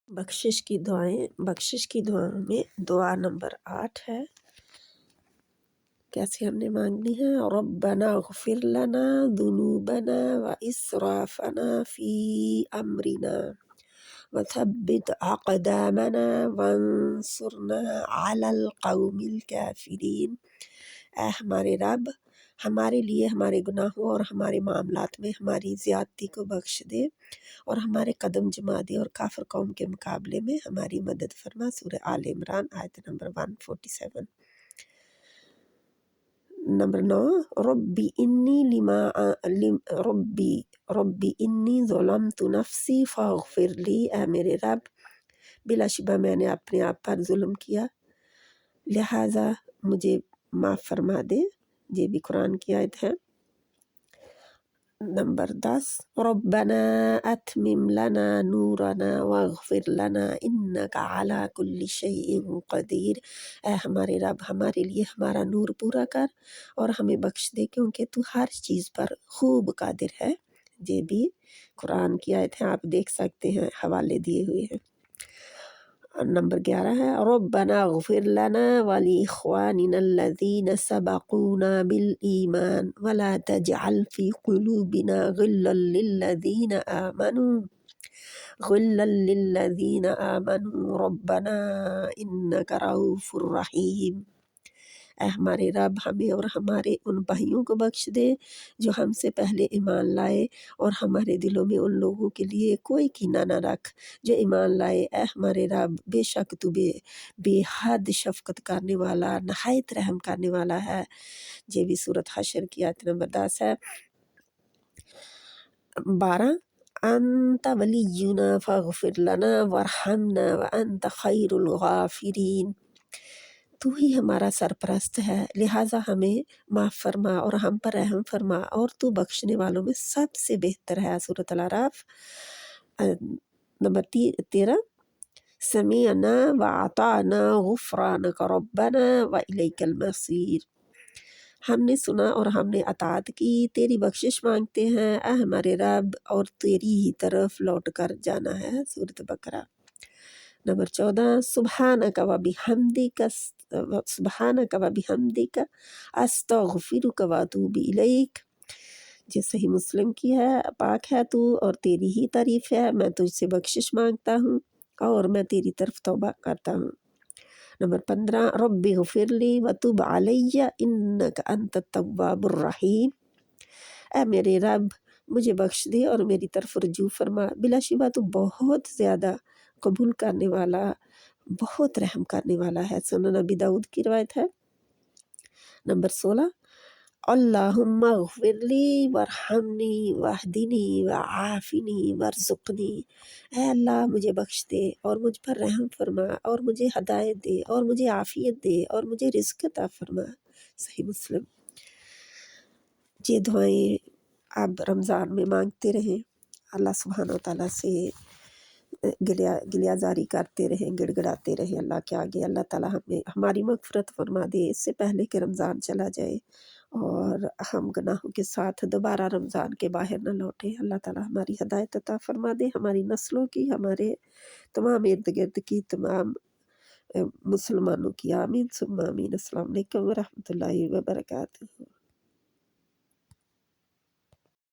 بخشش کی دعائیں، بخشش کی دعاؤں میں دعا نمبر 8 ہے۔ کیسے ہم نے مانگنی ہے؟ ربنا اغفر لنا ذنوبنا واسرافنا فی امرنا وثبت اقدامنا وانصرنا علی القوم الکافرین۔ اے ہمارے رب، ہمارے لیے ہمارے گناہوں اور ہمارے معاملات میں ہماری زیادتی کو بخش دے اور ہمارے قدم جما دے اور کافر قوم کے مقابلے میں ہماری مدد فرما۔ سورہ آل عمران آیت نمبر 147۔ نمبر 9، ربی انی ظلمت نفسی فاغفر لی۔ اے میرے رب، بلا شبہ میں نے اپنے آپ پر ظلم کیا، لہٰذا مجھے معاف فرما دے۔ یہ بھی قرآن کی آیت ہے۔ نمبر 10، ربنا اتمم لنا نورنا واغفر لنا انک علی کل شیء قدیر۔ اے ہمارے رب، ہمارے لیے ہمارا نور پورا کر اور ہمیں بخش دے کیونکہ تو ہر چیز پر خوب قادر ہے۔ یہ بھی قرآن کی آیت ہے، آپ دیکھ سکتے ہیں، حوالے دیے ہوئے ہیں۔ نمبر 11 ہے، ربنا اغفر لنا ولاخواننا الذین سبقونا بالایمان ولا تجعل فی قلوبنا غلا للذین آمنوا ربنا انک رؤوف رحیم۔ اے ہمارے رب، ہمیں اور ہمارے ان بھائیوں کو بخش دے جو ہم سے پہلے ایمان لائے اور ہمارے دلوں میں ان لوگوں کے لیے کوئی کینہ نہ رکھ جو ایمان لائے۔ اے ہمارے رب، بے شک تو بے حد شفقت کرنے والا، نہایت رحم کرنے والا ہے۔ یہ بھی سورۃ حشر کی آیت نمبر 10 ہے۔ 12، انت ولینا فاغفر لنا وارحمنا وانت خیر الغافرین۔ تو ہی ہمارا سرپرست ہے، لہٰذا ہمیں معاف فرما اور ہم پر رحم فرما اور تو بخشنے والوں میں سب سے بہتر ہے۔ سورۃ الاعراف۔ نمبر 13، سمعنا واطعنا غفرانک ربنا والیک المصیر۔ ہم نے سنا اور ہم نے اطاعت کی، تیری بخشش مانگتے ہیں اے ہمارے رب اور تیری ہی طرف لوٹ کر جانا ہے۔ سورۃ بقرہ۔ نمبر 14، سبحانک وبحمدک استغفرک واتوب الیک۔ یہ صحیح مسلم کی ہے۔ پاک ہے تو اور تیری ہی تعریف ہے، میں تجھ سے بخشش مانگتا ہوں اور میں تیری طرف توبہ کرتا ہوں۔ نمبر 15، رب اغفر لی وتب علی انک انت التواب الرحیم۔ اے میرے رب، مجھے بخش دے اور میری طرف رجوع فرما، بلا شبہ تو بہت زیادہ قبول کرنے والا، بہت رحم کرنے والا ہے۔ سنن ابی داؤد کی روایت ہے۔ نمبر 16، اللہم اغفر لی وارحمنی واہدنی وعافنی وارزقنی۔ اے اللہ، مجھے بخش دے اور مجھ پر رحم فرما اور مجھے ہدایت دے اور مجھے عافیت دے اور مجھے رزق عطا فرما۔ صحیح مسلم۔ یہ دعائیں اب رمضان میں مانگتے رہیں، اللہ سبحانہ وتعالیٰ سے گلیہ زاری کرتے رہیں، گڑ گڑاتے رہیں اللہ کے آگے۔ اللہ تعالیٰ ہمیں ہماری مغفرت فرما دے اس سے پہلے کہ رمضان چلا جائے اور ہم گناہوں کے ساتھ دوبارہ رمضان کے باہر نہ لوٹیں۔ اللہ تعالیٰ ہماری ہدایت عطا فرما دے، ہماری نسلوں کی، ہمارے تمام ارد گرد کی تمام مسلمانوں کی۔ آمین ثم آمین۔ السلام علیکم ورحمۃ اللہ وبرکاتہ۔